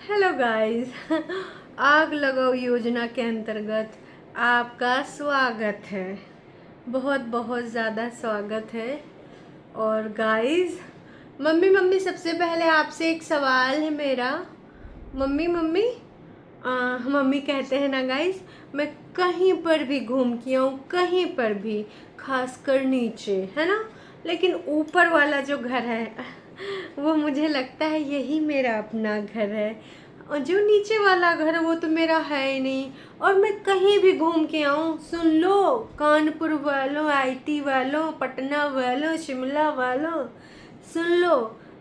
Hello guys. आग लगाओ योजना के अंतर्गत आपका स्वागत है। बहुत बहुत ज़्यादा स्वागत है। और गाइस, मम्मी मम्मी सबसे पहले आपसे एक सवाल है मेरा। मम्मी मम्मी मम्मी कहते हैं ना गाइस, मैं कहीं पर भी घूम के आऊँ, कहीं पर भी, खासकर नीचे, है ना, लेकिन ऊपर वाला जो घर है वो मुझे लगता है यही मेरा अपना घर है। और जो नीचे वाला घर है वो तो मेरा है ही नहीं। और मैं कहीं भी घूम के आऊँ, सुन लो कानपुर वालों, आईटी वालों, पटना वालों, शिमला वालों, सुन लो,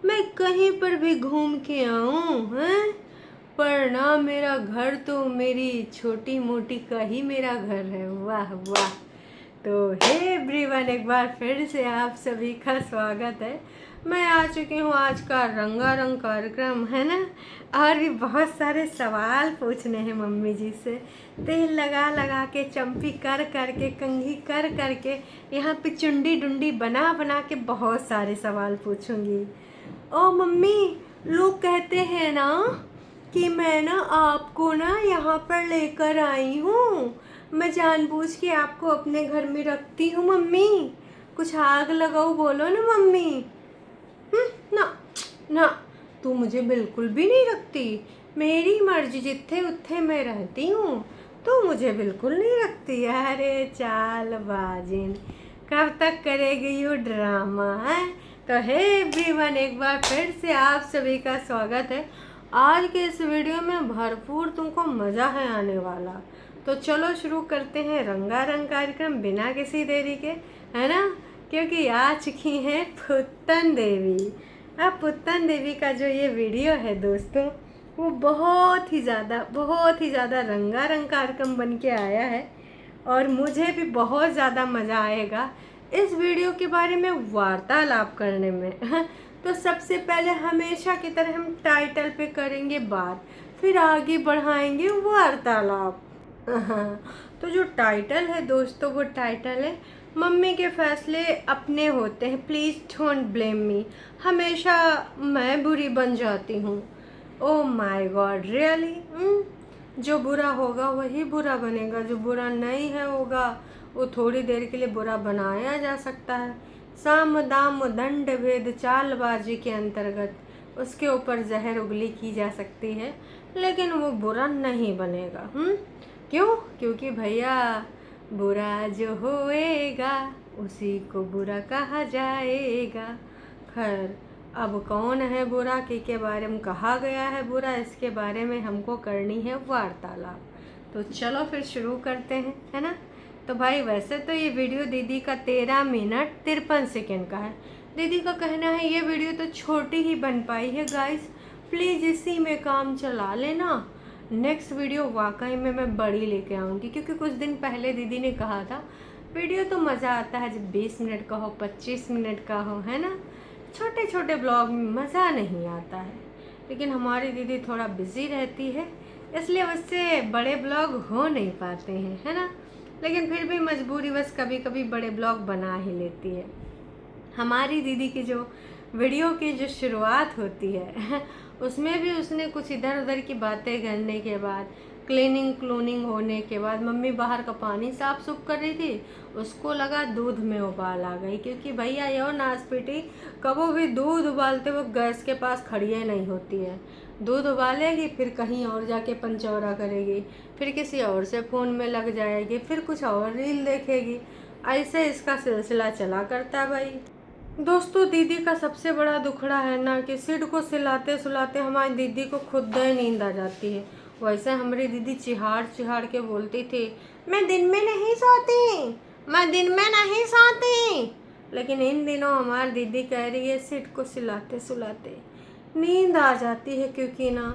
मैं कहीं पर भी घूम के आऊँ, हैं, पर ना मेरा घर तो मेरी छोटी मोटी का ही मेरा घर है। वाह वाह। तो हे एवरीवन, एक बार फिर से आप सभी का स्वागत है। मैं आ चुकी हूँ आज का रंगारंग कार्यक्रम, है ना। और भी बहुत सारे सवाल पूछने हैं मम्मी जी से। तेल लगा लगा के, चंपी कर कर के, कंघी कर कर के, यहाँ पे चुंडी डुंडी बना बना के बहुत सारे सवाल पूछूंगी। ओ मम्मी, लोग कहते हैं ना कि मैं ना आपको ना यहाँ पर लेकर आई हूँ, मैं जानबूझ के आपको अपने घर में रखती हूँ। मम्मी कुछ आग लगाओ, बोलो ना मम्मी। ना ना, तू मुझे बिल्कुल भी नहीं रखती। मेरी मर्जी, जिथे उथे मैं रहती हूँ, तू मुझे बिल्कुल नहीं रखती। अरे चाल बाजिन, कब तक करेगी यू ड्रामा है। तो हे एवरीवन, एक बार फिर से आप सभी का स्वागत है। आज के इस वीडियो में भरपूर तुमको मज़ा है आने वाला। तो चलो शुरू करते हैं रंगारंग कार्यक्रम बिना किसी देरी के, है ना, क्योंकि आ चुकी हैं पुत्तन देवी। अब पुत्तन देवी का जो ये वीडियो है दोस्तों, वो बहुत ही ज़्यादा रंगारंग कार्यक्रम बन के आया है। और मुझे भी बहुत ज़्यादा मज़ा आएगा इस वीडियो के बारे में वार्तालाप करने में। तो सबसे पहले हमेशा की तरह हम टाइटल पे करेंगे बात, फिर आगे बढ़ाएंगे वार्तालाप। तो जो टाइटल है दोस्तों, वो टाइटल है मम्मी के फैसले अपने होते हैं, प्लीज़ डोंट ब्लेम मी। हमेशा मैं बुरी बन जाती हूँ। Oh my God, really. जो बुरा होगा वही बुरा बनेगा, जो बुरा नहीं है होगा वो थोड़ी देर के लिए बुरा बनाया जा सकता है। साम दाम दंड भेद चालबाजी के अंतर्गत उसके ऊपर जहर उगली की जा सकती है, लेकिन वो बुरा नहीं बनेगा। क्यों? क्योंकि भैया, बुरा जो होएगा उसी को बुरा कहा जाएगा। खैर, अब कौन है बुरा, के बारे में कहा गया है बुरा, इसके बारे में हमको करनी है वार्तालाप। तो चलो फिर शुरू करते हैं, है ना। तो भाई, वैसे तो ये वीडियो दीदी का 13 मिनट 53 सेकेंड का है। दीदी का कहना है ये वीडियो तो छोटी ही बन पाई है गाइस, प्लीज़ इसी में काम चला लेना। नेक्स्ट वीडियो वाकई में मैं बड़ी लेके आऊँगी, क्योंकि कुछ दिन पहले दीदी ने कहा था वीडियो तो मज़ा आता है जब 20 मिनट का हो, 25 मिनट का हो, है ना। छोटे छोटे ब्लॉग में मज़ा नहीं आता है, लेकिन हमारी दीदी थोड़ा बिज़ी रहती है, इसलिए उससे बड़े ब्लॉग हो नहीं पाते हैं, है ना। लेकिन फिर भी मजबूरी बस कभी कभी बड़े ब्लॉग बना ही लेती है। हमारी दीदी की जो वीडियो की जो शुरुआत होती है उसमें भी उसने कुछ इधर उधर की बातें करने के बाद, क्लोनिंग होने के बाद, मम्मी बाहर का पानी साफ सुफ कर रही थी, उसको लगा दूध में उबाल आ गई, क्योंकि भैया यो नासपीटी कबो भी दूध उबालते वक्त गैस के पास खड़िए नहीं होती है। दूध उबालेगी, फिर कहीं और जाके पंचौरा करेगी, फिर किसी और से फ़ोन में लग जाएगी, फिर कुछ और रील देखेगी। ऐसे इसका सिलसिला चला करता भाई। दोस्तों, दीदी का सबसे बड़ा दुखड़ा है ना कि सिड को सिलाते सुलाते हमारी दीदी को खुद ही नींद आ जाती है। वैसे हमारी दीदी चिहाड़ चिहाड़ के बोलती थी, मैं दिन में नहीं सोती, मैं दिन में नहीं सोती। लेकिन इन दिनों हमारी दीदी कह रही है सिड को सिलाते सुलाते नींद आ जाती है, क्योंकि ना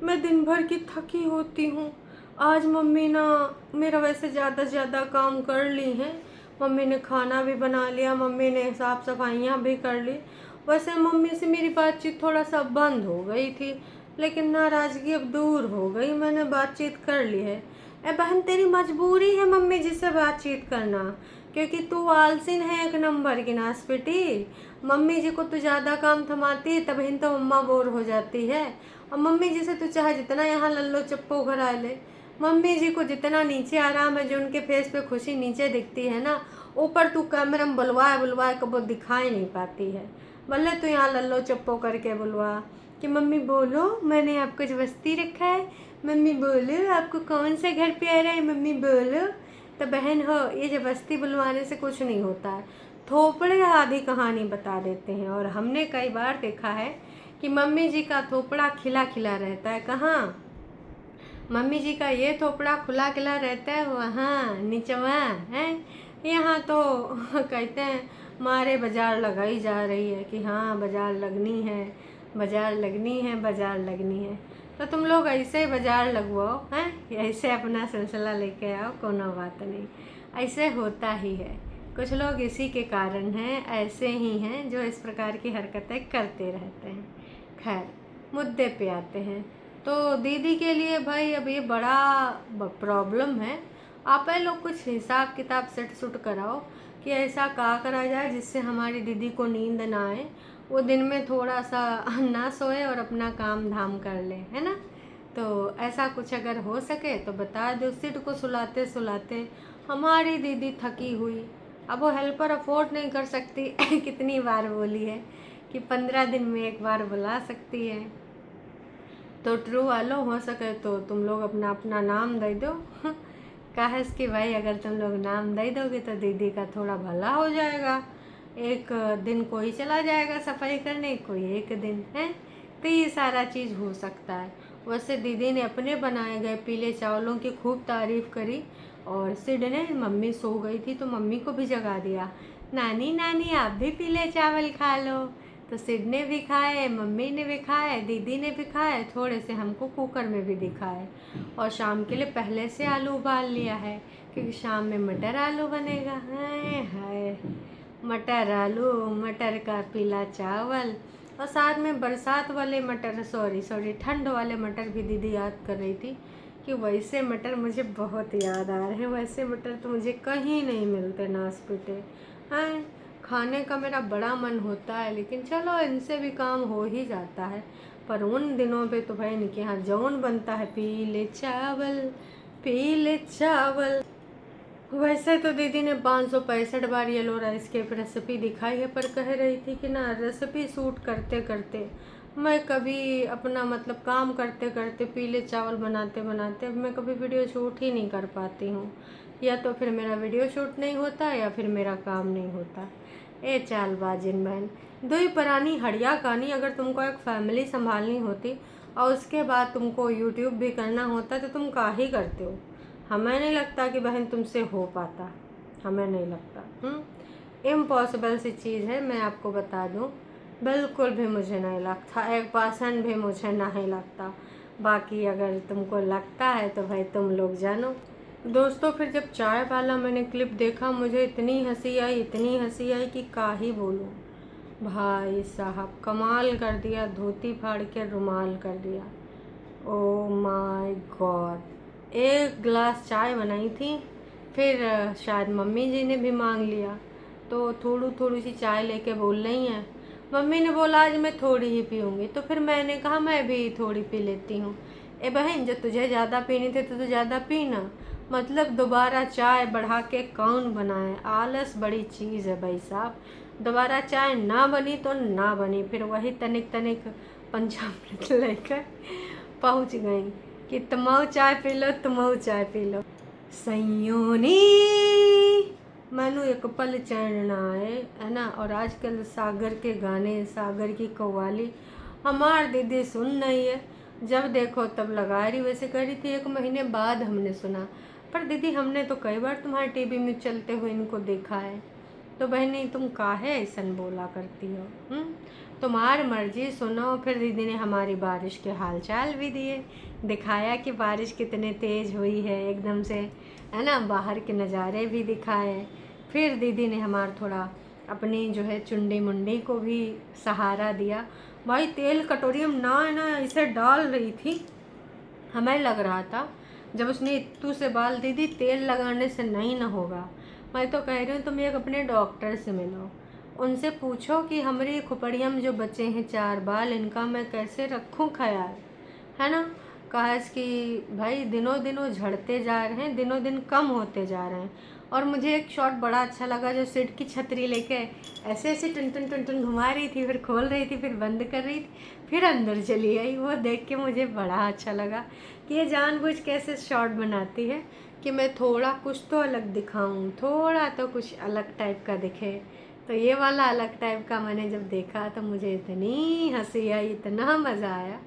मैं दिन भर की थकी होती हूँ। आज मम्मी ना मेरा वैसे ज़्यादा से ज़्यादा काम कर ली हैं। मम्मी ने खाना भी बना लिया, मम्मी ने साफ़ सफाइयाँ भी कर ली। वैसे मम्मी से मेरी बातचीत थोड़ा सा बंद हो गई थी, लेकिन नाराज़गी अब दूर हो गई, मैंने बातचीत कर ली है। ए बहन, तेरी मजबूरी है मम्मी जी से बातचीत करना, क्योंकि तू आलसिन है एक नंबर की नासपिटी। मम्मी जी को तू ज़्यादा काम थमाती है, तभी तो मम्मा बोर हो जाती है। अब मम्मी जी से तो चाहे जितना यहाँ लल्लो चप्पो घर आ ले, मम्मी जी को जितना नीचे आराम है, जो उनके फेस पे खुशी नीचे दिखती है ना, ऊपर तू कैमरा में बुलवाए बुलवाए कब दिखाई नहीं पाती है। भले तू यहाँ लल्लो चप्पो करके बुलवा कि मम्मी बोलो मैंने आपको जबरदस्ती रखा है, मम्मी बोलो आपको कौन सा घर प्यारा है, मम्मी बोलो। तो बहन हो, ये जबरदस्ती बुलवाने से कुछ नहीं होता है, थोपड़े आधी कहानी बता देते हैं। और हमने कई बार देखा है कि मम्मी जी का थोपड़ा खिला खिला रहता है, कहाँ मम्मी जी का ये थोपड़ा खुला खिला रहता है, वहाँ निचवा है। यहाँ तो कहते हैं मारे बाजार लगाई जा रही है कि हाँ बाजार लगनी है, बाजार लगनी है, बाजार लगनी है। तो तुम लोग ऐसे ही बाजार लगवाओ हैं, ऐसे अपना सिलसिला लेके आओ, कोनो बात नहीं, ऐसे होता ही है। कुछ लोग इसी के कारण हैं, ऐसे ही हैं जो इस प्रकार की हरकतें करते रहते हैं। खैर मुद्दे पे आते हैं। तो दीदी के लिए भाई अब ये बड़ा प्रॉब्लम है। आप लोग कुछ हिसाब किताब सेट सुट कराओ कि ऐसा क्या करा जाए जिससे हमारी दीदी को नींद ना आए, वो दिन में थोड़ा सा ना सोए और अपना काम धाम कर ले, है ना। तो ऐसा कुछ अगर हो सके तो बता दो। सिड को सुलाते सुलाते हमारी दीदी थकी हुई, अब वो हेल्पर अफोर्ड नहीं कर सकती कितनी बार बोली है कि 15 दिन में एक बार बुला सकती है। तो ट्रू वालों हो सके तो तुम लोग अपना अपना नाम दे दो काहे कि भाई अगर तुम लोग नाम दे दोगे तो दीदी का थोड़ा भला हो जाएगा। एक दिन कोई चला जाएगा सफाई करने, कोई एक दिन है, तो ये सारा चीज़ हो सकता है। वैसे दीदी ने अपने बनाए गए पीले चावलों की खूब तारीफ़ करी और सिड ने, मम्मी सो गई थी तो मम्मी को भी जगा दिया, नानी नानी आप भी पीले चावल खा लो। तो सिड ने भी खाए, मम्मी ने भी खाए, दीदी ने भी खाए, थोड़े से हमको कुकर में भी दिखाए। और शाम के लिए पहले से आलू उबाल लिया है क्योंकि शाम में मटर आलू बनेगा। हाय हाय, मटर आलू, मटर का पीला चावल, और साथ में बरसात वाले मटर, सॉरी ठंड वाले मटर भी दीदी याद कर रही थी कि वैसे मटर मुझे बहुत याद आ रहे हैं। वैसे मटर तो मुझे कहीं नहीं मिलते नासपीटे हैं, खाने का मेरा बड़ा मन होता है, लेकिन चलो इनसे भी काम हो ही जाता है। पर उन दिनों पे तो भाई इनके यहाँ जौन बनता है पीले चावल, पीले चावल। वैसे तो दीदी ने 565 बार येलो राइस की रेसिपी दिखाई है, पर कह रही थी कि ना रेसिपी शूट करते करते मैं कभी अपना मतलब काम करते करते पीले चावल बनाते बनाते मैं कभी वीडियो शूट ही नहीं कर पाती हूँ, या तो फिर मेरा वीडियो शूट नहीं होता या फिर मेरा काम नहीं होता। ए चालबाजिन बहन, दो ही पुरानी हड़िया कहानी, अगर तुमको एक फैमिली संभालनी होती और उसके बाद तुमको यूट्यूब भी करना होता तो तुम काहे करते हो। हमें नहीं लगता कि बहन तुमसे हो पाता, हमें नहीं लगता। इम्पॉसिबल सी चीज़ है, मैं आपको बता दूँ, बिल्कुल भी मुझे नहीं लगता, 1% भी मुझे नहीं लगता। बाकी अगर तुमको लगता है तो भाई तुम लोग जानो। दोस्तों फिर जब चाय वाला मैंने क्लिप देखा मुझे इतनी हंसी आई, इतनी हंसी आई कि का ही बोलूँ। भाई साहब कमाल कर दिया, धोती फाड़ के रुमाल कर दिया। ओ माय गॉड, एक गिलास चाय बनाई थी, फिर शायद मम्मी जी ने भी मांग लिया तो थोड़ी सी चाय लेके बोल रही हैं। मम्मी ने बोला आज मैं थोड़ी ही पीऊँगी, तो फिर मैंने कहा मैं भी थोड़ी पी लेती हूँ। ए बहन, जो तुझे ज़्यादा पीनी थी तो तू ज़्यादा पीना, मतलब दोबारा चाय बढ़ा के कौन बनाए। आलस बड़ी चीज़ है भाई साहब, दोबारा चाय ना बनी तो ना बनी, फिर वही तनिक तनिक 5 मिनट लेकर पहुँच गई कि तुमऊ चाय पी लो, तुमऊ चाय पी लो। सयोनी मैनू एक पल चैन ना आए, है ना। और आजकल सागर के गाने, सागर की कव्वाली हमार दीदी सुन रही है, जब देखो तब लगा रही। वैसे कह रही थी 1 महीने बाद हमने सुना, पर दीदी हमने तो कई बार तुम्हारे टीवी में चलते हुए इनको देखा है। तो बहनी तुम काहे ऐसन बोला करती हो, तुम्हारी मर्जी, सुनो। फिर दीदी ने हमारी बारिश के हालचाल भी दिए, दिखाया कि बारिश कितने तेज़ हुई है एकदम से, है ना, बाहर के नज़ारे भी दिखाए। फिर दीदी ने हमारा थोड़ा अपनी जो है चुंडी मुंडी को भी सहारा दिया। भाई तेल कटोरी में ना इसे डाल रही थी, हमें लग रहा था जब उसने इत्तू से बाल, दीदी तेल लगाने से नहीं ना होगा। मैं तो कह रही हूँ तुम एक अपने डॉक्टर से मिलो, उनसे पूछो कि हमारी खुपड़िया में जो बचे हैं 4 बाल, इनका मैं कैसे रखूँ ख्याल। है ना। काश कि भाई दिनों दिन वो झड़ते जा रहे हैं, दिनों दिन कम होते जा रहे हैं। और मुझे एक शॉट बड़ा अच्छा लगा, जो सिड की छतरी लेके ऐसे ऐसे टन टन टन टन घुमा रही थी, फिर खोल रही थी, फिर बंद कर रही थी, फिर अंदर चली आई। वो देख के मुझे बड़ा अच्छा लगा कि ये जानबूझ कैसे शॉट बनाती है कि मैं थोड़ा कुछ तो अलग दिखाऊं, थोड़ा तो कुछ अलग टाइप का दिखे। तो ये वाला अलग टाइप का मैंने जब देखा तो मुझे इतनी हंसी आई, इतना मज़ा आया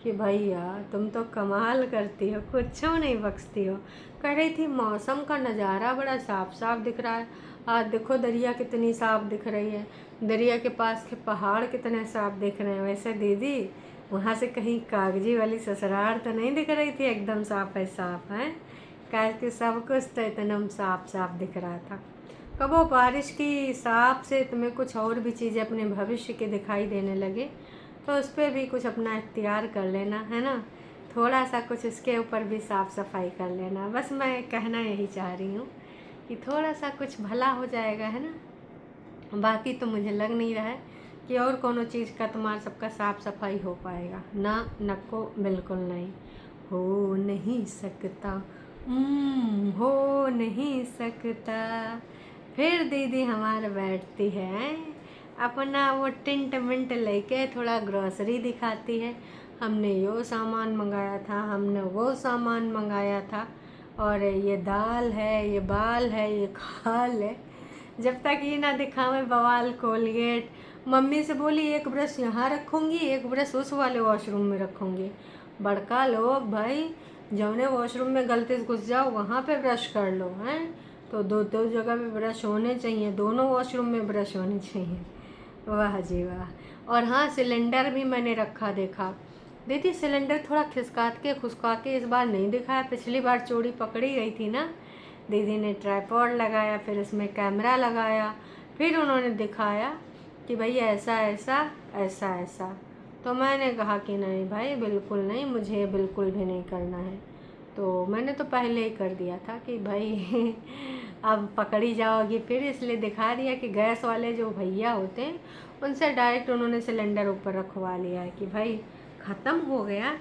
कि भैया तुम तो कमाल करती हो, कुछ नहीं बख्शती हो। कह रही थी मौसम का नज़ारा बड़ा साफ साफ दिख रहा है, आज देखो दरिया कितनी साफ दिख रही है, दरिया के पास के पहाड़ कितने साफ दिख रहे हैं। वैसे दीदी वहाँ से कहीं कागजी वाली ससुराल तो नहीं दिख रही थी, एकदम साफ है, साफ है। कह के सब कुछ तो इतना साफ साफ दिख रहा था। कबो बारिश की साफ से तुम्हें कुछ और भी चीज़ें अपने भविष्य के दिखाई देने लगे तो उस पर भी कुछ अपना इख्तियार कर लेना, है ना। थोड़ा सा कुछ इसके ऊपर भी साफ़ सफाई कर लेना। बस मैं कहना यही चाह रही हूँ कि थोड़ा सा कुछ भला हो जाएगा, है ना। बाकी तो मुझे लग नहीं रहा है कि और कोनो चीज़ का तुम्हारा सबका साफ़ सफाई हो पाएगा ना, नको बिल्कुल नहीं, हो नहीं सकता, हो नहीं सकता। फिर दीदी हमारे बैठती है अपना वो टिंट मिंट लेके, थोड़ा ग्रॉसरी दिखाती है, हमने यो सामान मंगाया था, हमने वो सामान मंगाया था, और ये दाल है, ये बाल है, ये खाल है। जब तक ये ना दिखावे बवाल कोलगेट, मम्मी से बोली एक ब्रश यहाँ रखूँगी, एक ब्रश उस वाले वॉशरूम में रखूँगी। बड़का लोग भाई, जौने वॉशरूम में गलती से घुस जाओ वहाँ पे ब्रश कर लो, हैं। तो दो दो जगह पे ब्रश होने चाहिए, दोनों वॉशरूम में ब्रश होने चाहिए। वाह जी वाह। और हाँ, सिलेंडर भी मैंने रखा देखा। दीदी सिलेंडर थोड़ा खुसका के इस बार नहीं दिखाया, पिछली बार चोरी पकड़ी गई थी ना। दीदी ने ट्राइपॉड लगाया, फिर इसमें कैमरा लगाया, फिर उन्होंने दिखाया कि भाई ऐसा ऐसा ऐसा ऐसा। तो मैंने कहा कि नहीं भाई बिल्कुल नहीं, मुझे बिल्कुल भी नहीं करना है। तो मैंने तो पहले ही कर दिया था कि भाई अब पकड़ी जाओगी, फिर इसलिए दिखा दिया कि गैस वाले जो भैया होते हैं उनसे डायरेक्ट उन्होंने सिलेंडर ऊपर रखवा लिया है कि भाई ख़त्म हो गया।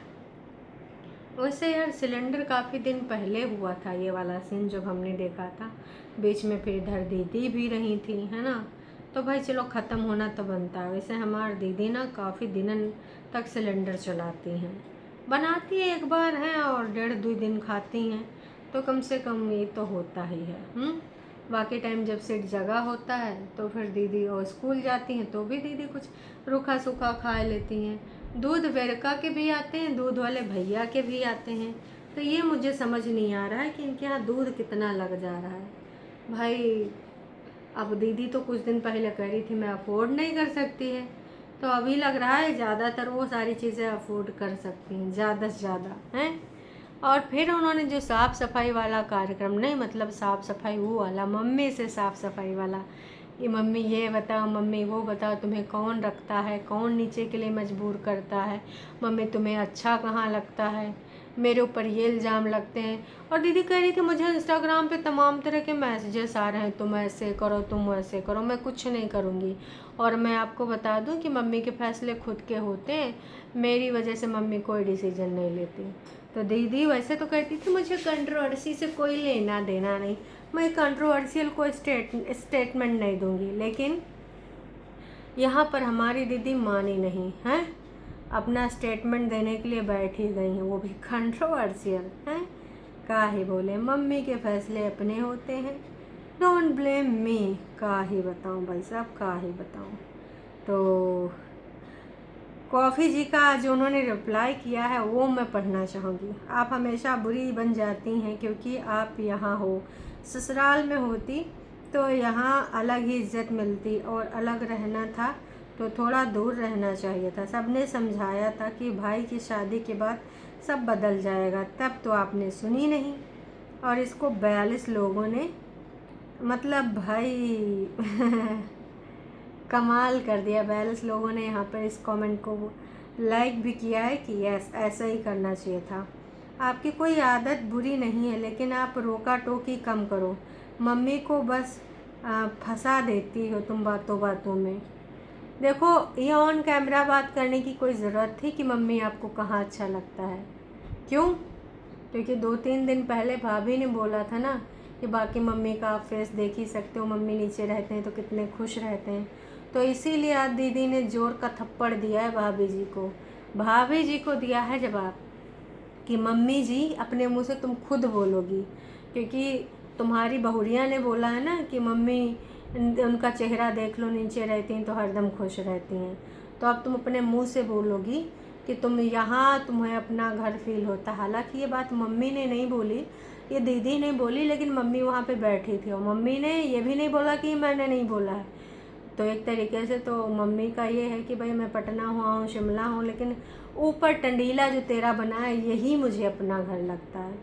वैसे यार सिलेंडर काफ़ी दिन पहले हुआ था ये वाला सीन जब हमने देखा था, बीच में फिर इधर दीदी भी रही थी, है ना। तो भाई चलो ख़त्म होना तो बनता है। वैसे हमारी दीदी ना काफ़ी दिन तक सिलेंडर चलाती हैं, बनाती है एक बार है और 1.5-2 दिन खाती हैं, तो कम से कम ये तो होता ही है। बाकी टाइम जब सेट जगह होता है तो फिर दीदी और स्कूल जाती हैं तो भी दीदी कुछ रूखा सूखा खा लेती हैं। दूध वेरका के भी आते हैं, दूध वाले भैया के भी आते हैं। तो ये मुझे समझ नहीं आ रहा है कि इनके यहाँ दूध कितना लग जा रहा है भाई। अब दीदी तो कुछ दिन पहले कह रही थी मैं अफोर्ड नहीं कर सकती है, तो अभी लग रहा है ज़्यादातर वो सारी चीज़ें अफोर्ड कर सकती हैं, ज़्यादा से ज़्यादा हैं। और फिर उन्होंने जो साफ़ सफाई वाला कार्यक्रम, नहीं मतलब साफ़ सफाई वो वाला, मम्मी से साफ़ सफाई वाला, कि मम्मी ये बताओ, मम्मी वो बताओ, तुम्हें कौन रखता है, कौन नीचे के लिए मजबूर करता है, मम्मी तुम्हें अच्छा कहाँ लगता है, मेरे ऊपर ये इल्ज़ाम लगते हैं। और दीदी कह रही थी मुझे इंस्टाग्राम पे तमाम तरह के मैसेजेस आ रहे हैं, तुम ऐसे करो, तुम वैसे करो। मैं कुछ नहीं करूँगी, और मैं आपको बता दूँ कि मम्मी के फैसले खुद के होते हैं, मेरी वजह से मम्मी कोई डिसीजन नहीं लेती। तो दीदी वैसे तो कहती थी मुझे कंट्रोवर्सी से कोई लेना देना नहीं, मैं कंट्रोवर्शियल कोई स्टेटमेंट नहीं दूंगी, लेकिन यहाँ पर हमारी दीदी मानी नहीं है, अपना स्टेटमेंट देने के लिए बैठ ही गई हैं, वो भी कंट्रोवर्शियल हैं। का ही बोले, मम्मी के फैसले अपने होते हैं, डोंट ब्लेम मी। का ही बताऊँ भाई साहब, का ही बताऊँ। तो कॉफ़ी जी का जो उन्होंने रिप्लाई किया है वो मैं पढ़ना चाहूँगी। आप हमेशा बुरी बन जाती हैं क्योंकि आप यहाँ हो, ससुराल में होती तो यहाँ अलग ही इज्जत मिलती, और अलग रहना था तो थोड़ा दूर रहना चाहिए था। सबने समझाया था कि भाई की शादी के बाद सब बदल जाएगा, तब तो आपने सुनी नहीं, और इसको 42 लोगों ने मतलब भाई कमाल कर दिया। 42 लोगों ने यहाँ पर इस कमेंट को लाइक भी किया है कि यस ऐसा ही करना चाहिए था। आपकी कोई आदत बुरी नहीं है, लेकिन आप रोका टोकी कम करो, मम्मी को बस फंसा देती हो तुम बातों बातों में। देखो, ये ऑन कैमरा बात करने की कोई ज़रूरत थी कि मम्मी आपको कहाँ अच्छा लगता है? क्यों? क्योंकि 2-3 दिन पहले भाभी ने बोला था ना कि बाकी मम्मी का आप फेस देख ही सकते हो, मम्मी नीचे रहते हैं तो कितने खुश रहते हैं। तो इसीलिए आज दीदी ने जोर का थप्पड़ दिया है भाभी जी को। भाभी जी को दिया है जवाब कि मम्मी जी अपने मुंह से तुम खुद बोलोगी, क्योंकि तुम्हारी बहुरिया ने बोला है ना कि मम्मी उनका चेहरा देख लो, नीचे रहती हैं तो हरदम खुश रहती हैं। तो अब तुम अपने मुंह से बोलोगी कि तुम यहाँ तुम्हें अपना घर फील होता। हालांकि ये बात मम्मी ने नहीं बोली, ये दीदी ने बोली, लेकिन मम्मी वहाँ पे बैठी थी और मम्मी ने ये भी नहीं बोला कि मैंने नहीं बोला है। तो एक तरीके से तो मम्मी का ये है कि भाई मैं पटना हुआ हूँ, शिमला हूँ, लेकिन ऊपर टंडीला जो तेरा बना है यही मुझे अपना घर लगता है।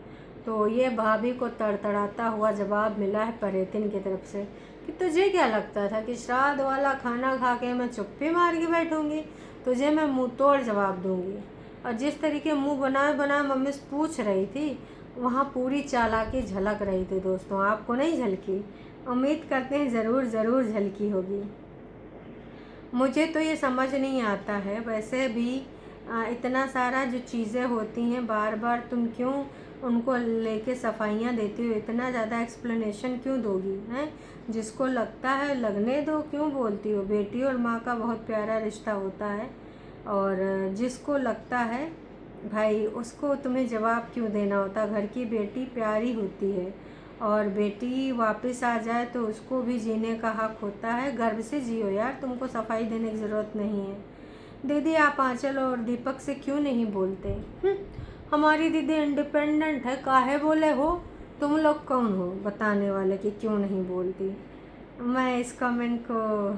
तो ये भाभी को तड़तड़ाता हुआ जवाब मिला है परेतिन की तरफ से कि तुझे क्या लगता था कि श्राद्ध वाला खाना खा के मैं चुप्पी मार के बैठूँगी? तुझे मैं मुँह तोड़ जवाब दूँगी। और जिस तरीके मुँह बनाए बनाए मम्मी से पूछ रही थी, वहाँ पूरी चालाकी झलक रही थी दोस्तों। आपको नहीं झलकी? उम्मीद करते हैं ज़रूर झलकी होगी। मुझे तो ये समझ नहीं आता है वैसे भी, इतना सारा जो चीज़ें होती हैं बार बार तुम क्यों उनको लेके सफाइयाँ देती हो? इतना ज़्यादा एक्सप्लेनेशन क्यों दोगी? हैं, जिसको लगता है लगने दो, क्यों बोलती हो? बेटी और माँ का बहुत प्यारा रिश्ता होता है, और जिसको लगता है भाई उसको तुम्हें जवाब क्यों देना होता? घर की बेटी प्यारी होती है, और बेटी वापस आ जाए तो उसको भी जीने का हक होता है। गर्व से जियो यार, तुमको सफाई देने की ज़रूरत नहीं है। दीदी आप आंचल और दीपक से क्यों नहीं बोलते? हमारी दीदी इंडिपेंडेंट है, काहे बोले हो? तुम लोग कौन हो बताने वाले कि क्यों नहीं बोलती? मैं इस कमेंट को,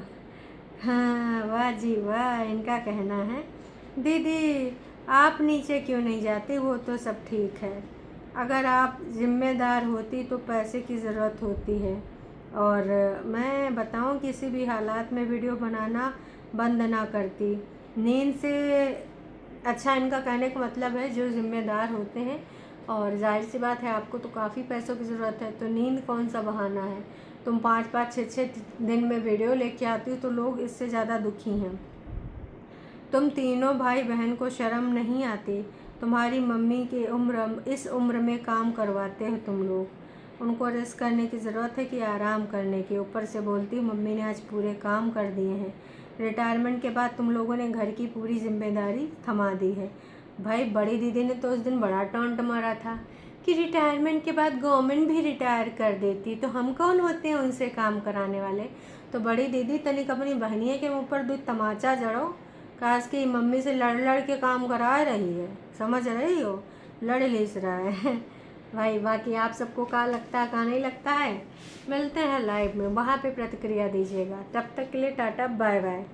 हाँ वाह जी वाह, इनका कहना है दीदी आप नीचे क्यों नहीं जाती? वो तो सब ठीक है, अगर आप जिम्मेदार होती तो पैसे की ज़रूरत होती है। और मैं बताऊं, किसी भी हालात में वीडियो बनाना बंद ना करती। नींद से अच्छा, इनका कहने का मतलब है जो जिम्मेदार होते हैं, और जाहिर सी बात है आपको तो काफ़ी पैसों की ज़रूरत है, तो नींद कौन सा बहाना है? तुम 5-5 6-6 दिन में वीडियो लेके आती हो तो लोग इससे ज़्यादा दुखी हैं। तुम तीनों भाई बहन को शर्म नहीं आती? तुम्हारी मम्मी की उम्र, इस उम्र में काम करवाते हो तुम लोग, उनको रेस्ट करने की ज़रूरत है कि आराम करने की? ऊपर से बोलती मम्मी ने आज पूरे काम कर दिए हैं। रिटायरमेंट के बाद तुम लोगों ने घर की पूरी जिम्मेदारी थमा दी है। भाई बड़ी दीदी ने तो उस दिन बड़ा टॉन्ट मारा था कि रिटायरमेंट के बाद गवर्नमेंट भी रिटायर कर देती, तो हम कौन होते हैं उनसे काम कराने वाले? तो बड़ी दीदी तनिक अपनी बहनिया के मुँह पर दो तमाचा जड़ो, काश की मम्मी से लड़ लड़ के काम करा रही है, समझ रही हो? लड़ लिस रहा है भाई। बाकी आप सबको क्या लगता है, क्या नहीं लगता है? मिलते हैं लाइव में, वहाँ पे प्रतिक्रिया दीजिएगा। तब तक के लिए टाटा बाय बाय।